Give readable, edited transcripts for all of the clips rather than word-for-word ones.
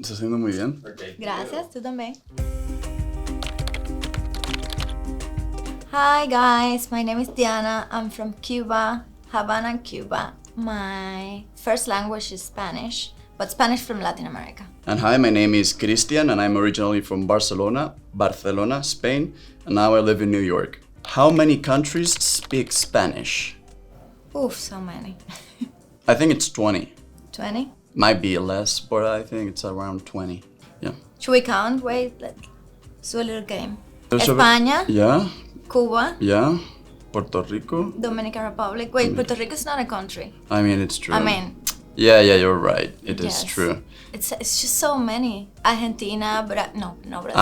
Estás haciendo muy bien. Okay. Gracias, tú también. Hi guys, my name is Diana. I'm from Cuba, Havana, Cuba. My first language is Spanish, but Spanish from Latin America. And hi, my name is Christian and I'm originally from Barcelona, Spain, and now I live in New York. How many countries speak Spanish? Oof, so many. I think it's 20. 20? Might be less, but I think it's around 20. Yeah. Should we count? Wait, let's do a little game. So, España, yeah, Cuba, yeah. Puerto Rico. Dominican Republic. Wait, Puerto Rico is not a country. I mean, it's true. I mean, yeah, you're right. It is yes. true. It's just so many. Argentina, no Brazil.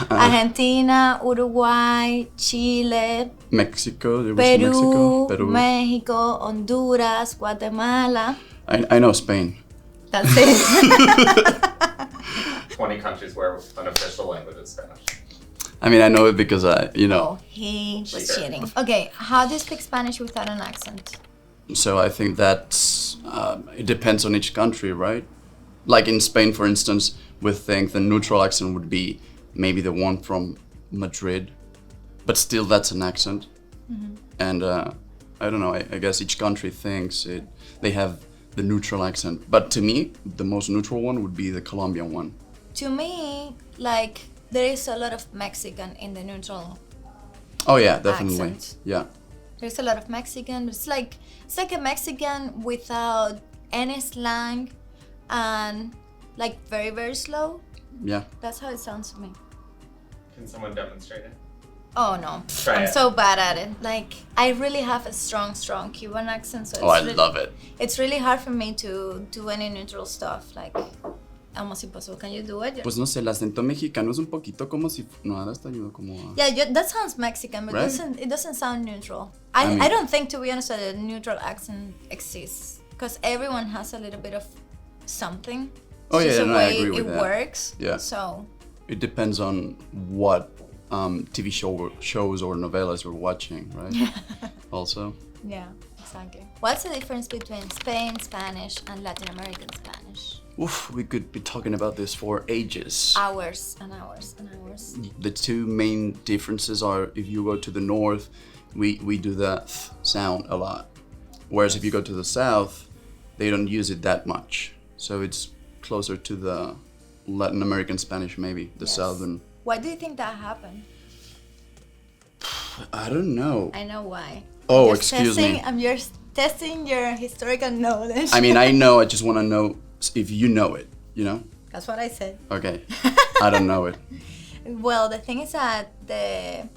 Argentina, Uruguay, Chile, Mexico. There was Peru, Mexico. Mexico, Honduras, Guatemala. I know Spain. That's it. 20 countries where unofficial language is Spanish. I mean, I know it because Oh, he was cheating. Okay, how do you speak Spanish without an accent? So I think that's, it depends on each country, right? Like in Spain, for instance, we think the neutral accent would be maybe the one from Madrid, but still that's an accent. Mm-hmm. And I don't know, I guess each country thinks they have the neutral accent. But to me, the most neutral one would be the Colombian one. To me, like, there is a lot of Mexican in the neutral Oh yeah, definitely. accent. Yeah. There's a lot of Mexican. It's like a Mexican without any slang and like very, very slow. Yeah. That's how it sounds to me. Can someone demonstrate it? Oh no, Try I'm it. so bad at it. Like, I really have a strong Cuban accent, so I really, love it. It's really hard for me to do any neutral stuff. Like, almost impossible. Can you do it? Pues no sé, el acento mexicano es un poquito como si... No, ahora está ayudando como a... Yeah, that sounds Mexican, but Right? it doesn't sound neutral. I mean- I don't think, to be honest, that a neutral accent exists, because everyone has a little bit of something. Oh, It's yeah, just no, the I way agree with it that. works. Yeah. So, It depends on what TV shows or novelas we're watching, right? Also. yeah, exactly. What's the difference between Spain Spanish and Latin American Spanish? Oof, we could be talking about this for ages. Hours and hours and hours. The two main differences are if you go to the north, we do the th sound a lot. Whereas if you go to the south, they don't use it that much. So it's closer to the Latin American Spanish, maybe, the Yes. southern. Why do you think that happened? I don't know. I know why. Oh, Just excuse me. I'm just testing your historical knowledge. I mean, I know, I just want to know if you know it, you know? That's what I said. Okay. I don't know it. Well, the thing is that the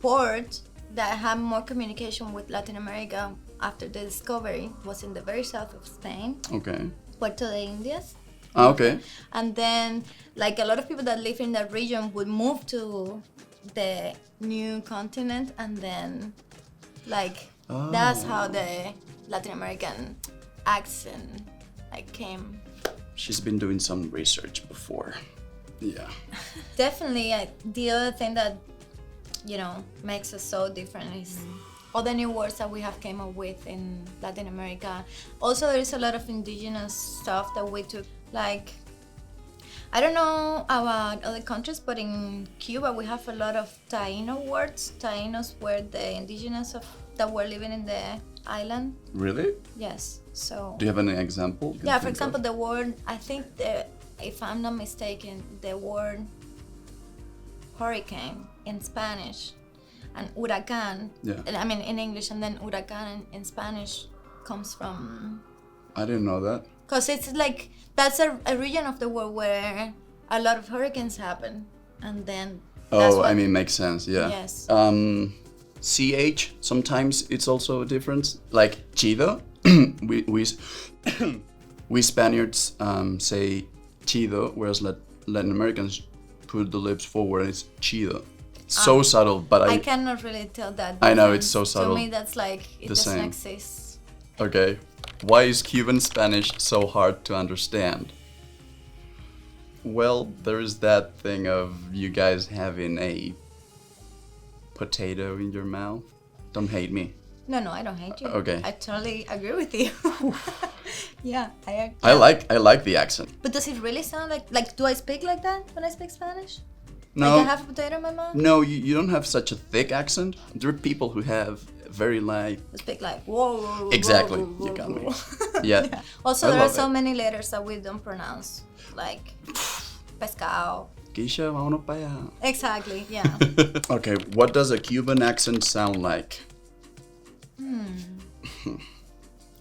port that had more communication with Latin America after the discovery was in the very south of Spain, Okay. Puerto de Indias. Ah, okay. And then, like, a lot of people that live in that region would move to the new continent, and then, like, that's how the Latin American accent, like, came. She's been doing some research before. Yeah. Definitely, the other thing that, makes us so different is all the new words that we have came up with in Latin America. Also, there is a lot of indigenous stuff that we took, like, I don't know about other countries, but in Cuba we have a lot of Taino words. Tainos were the indigenous that were living in the island. Really? Yes, so... Do you have an example? you can Yeah, for think example, of? the word, I think, if I'm not mistaken, the word hurricane in Spanish and huracán, Yeah. I mean in English, and then huracán in Spanish comes from... I didn't know that. Because it's like, that's a region of the world where a lot of hurricanes happen, and then... that's Oh, what- I mean, makes sense, yeah. Yes. CH, sometimes it's also a difference. Like chido, we Spaniards say chido, whereas Latin Americans put the lips forward and it's chido. So subtle, but I cannot really tell that I know, difference. it's so subtle. To me, that's like, it The doesn't same. exist. Okay. Why is Cuban Spanish so hard to understand? Well, there is that thing of you guys having a potato in your mouth. Don't hate me. No, I don't hate you. Okay. I totally agree with you. Yeah, I like the accent. But does it really sound like? Do I speak like that when I speak Spanish? No, Like I have a potato in my mouth? no, you don't have such a thick accent. There are people who have very light. I speak like whoa. Exactly, whoa, whoa, you got me. whoa. Yeah. Also, I there are love so it. many letters that we don't pronounce, like pescado. Keisha, vámonos para allá. Exactly. Yeah. Okay, what does a Cuban accent sound like?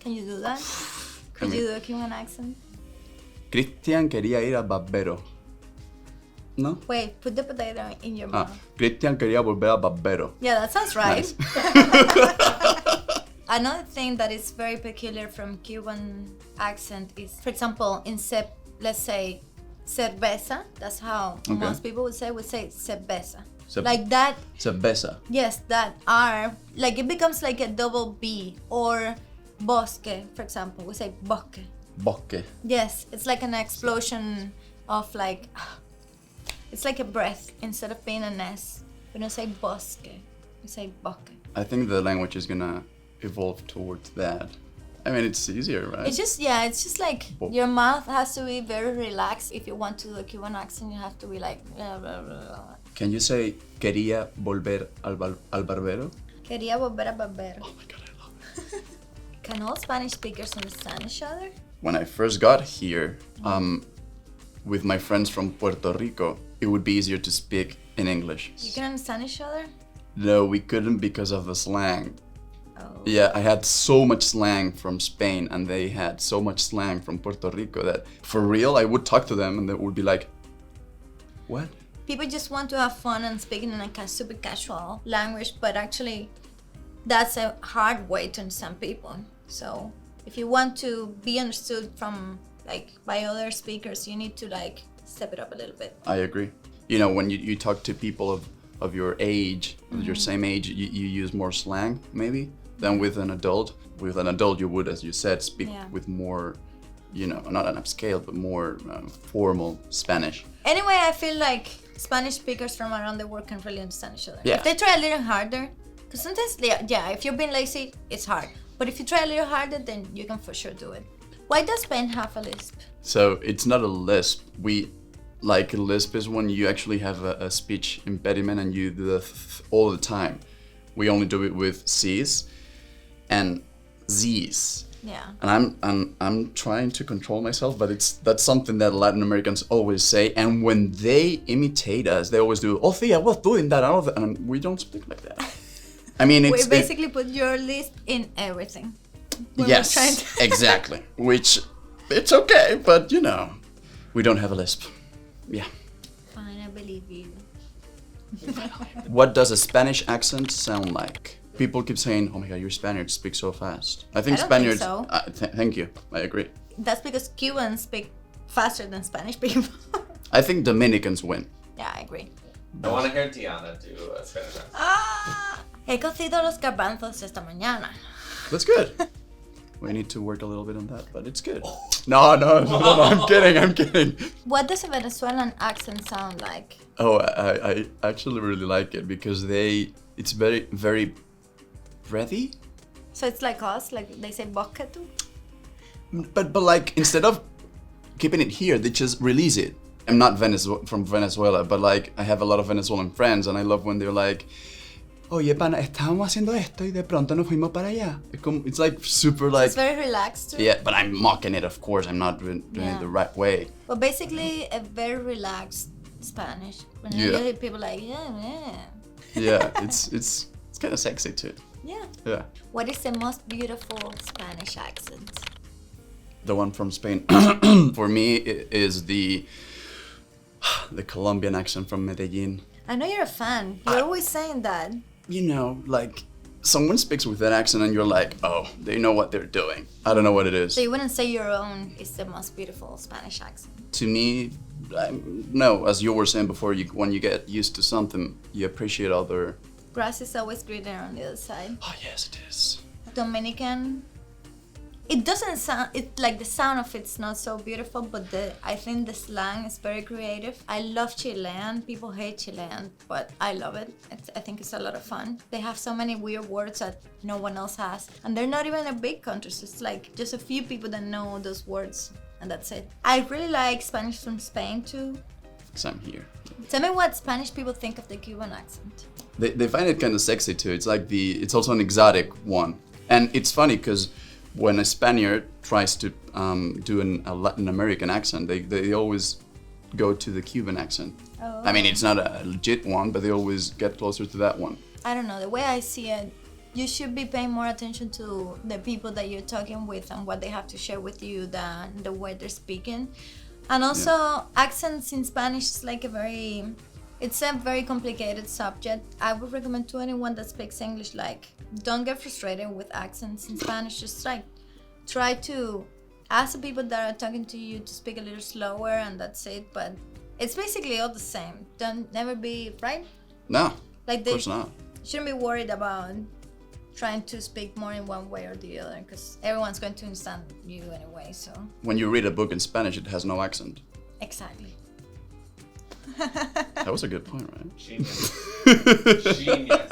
Can you do that? Could you do a Cuban accent? Christian quería ir a Barbero. ¿No? Wait, put the potato in your Ah, mouth. Christian quería volver a Barbero. Yeah, that sounds right. Nice. Another thing that is very peculiar from Cuban accent is, for example, let's say cerveza. That's how Okay. most people would say cerveza. Cer- Like that. Cerveza. Yes, that R. Like it becomes like a double B. Or bosque, for example, we say bosque. Bosque. Yes, it's like an explosion of like. It's like a breath instead of being an S. We don't say bosque. We say bosque. I think the language is gonna evolve towards that. I mean, it's easier, right? It's just like your mouth has to be very relaxed. If you want to do a Cuban accent, you have to be like. Blah, blah, blah. Can you say quería volver al barbero? Quería volver a barbero. Oh my god, I love it. Can all Spanish speakers understand each other? When I first got here, with my friends from Puerto Rico, it would be easier to speak in English. You can understand each other? No, we couldn't because of the slang. Oh. Yeah, I had so much slang from Spain and they had so much slang from Puerto Rico that for real, I would talk to them and they would be like, what? People just want to have fun and speak in like a super casual language, but actually that's a hard way to understand people. So if you want to be understood from like by other speakers, you need to like step it up a little bit. I agree. You know, when you talk to people of your age, of your same age, you use more slang maybe than with an adult. With an adult, you would, as you said, speak with more, you know, not an upscale, but more formal Spanish. Anyway, I feel like Spanish speakers from around the world can really understand each other. Yeah. If they try a little harder, because sometimes, if you're being lazy, it's hard. But if you try a little harder, then you can for sure do it. Why does Spain have a lisp? So it's not a lisp. Like a lisp is when you actually have a speech impediment and you do the all the time. We only do it with C's and Z's. Yeah. And I'm trying to control myself, but that's something that Latin Americans always say. And when they imitate us, they always do, oh, yeah, I was doing that. And we don't speak like that. I mean, We basically put your lisp in everything. when yes, we're trying to- exactly. Which, it's okay, but you know, we don't have a lisp. Yeah. Fine, I believe you. What does a Spanish accent sound like? People keep saying, "Oh my God, you're Spaniard, speak so fast." I think I don't Spaniards. think so. Thank you. I agree. That's because Cubans speak faster than Spanish people. I think Dominicans win. Yeah, I agree. I want to hear Diana do a Spanish accent. He cocido los garbanzos esta mañana. That's good. We need to work a little bit on that, but it's good. No, I'm kidding. What does a Venezuelan accent sound like? Oh, I actually really like it because it's very, very breathy. So it's like us, like they say boca too? But like, instead of keeping it here, they just release it. I'm not from Venezuela, but like, I have a lot of Venezuelan friends and I love when they're like, oye, pana, estábamos haciendo esto y de pronto nos fuimos para allá. It's like super like... It's very relaxed too. Yeah, but I'm mocking it, of course. I'm not doing it the right way. But basically, a very relaxed Spanish. When you hear people like, yeah. Yeah, it's kind of sexy too. Yeah. Yeah. What is the most beautiful Spanish accent? The one from Spain. For me, it is the Colombian accent from Medellin. I know you're a fan. You're always saying that. You know, like, someone speaks with that accent and you're like, oh, they know what they're doing. I don't know what it is. So you wouldn't say your own is the most beautiful Spanish accent? To me, no, as you were saying before, when you get used to something, you appreciate other... Grass is always greener on the other side. Oh, yes, it is. Dominican it doesn't sound, it like the sound of it's not so beautiful, but I think the slang is very creative. I love Chilean. People hate Chilean, but I love it. I think it's a lot of fun. They have so many weird words that no one else has, and they're not even a big country, so it's like just a few people that know those words, and that's it. I really like Spanish from Spain too. Same here. Tell me what Spanish people think of the Cuban accent. They find it kind of sexy too. It's like it's also an exotic one, and it's funny because when a Spaniard tries to do a Latin American accent, they always go to the Cuban accent. Oh. I mean, it's not a legit one, but they always get closer to that one. I don't know, the way I see it, you should be paying more attention to the people that you're talking with and what they have to share with you than the way they're speaking. And also, accents in Spanish is like it's a very complicated subject. I would recommend to anyone that speaks English, like, don't get frustrated with accents in Spanish. Just like, try to ask the people that are talking to you to speak a little slower, and that's it. But it's basically all the same. Don't never be, right? No, Like of they course not. shouldn't be worried about trying to speak more in one way or the other, because everyone's going to understand you anyway, so. When you read a book in Spanish, it has no accent. Exactly. That was a good point, right? Genius. Genius.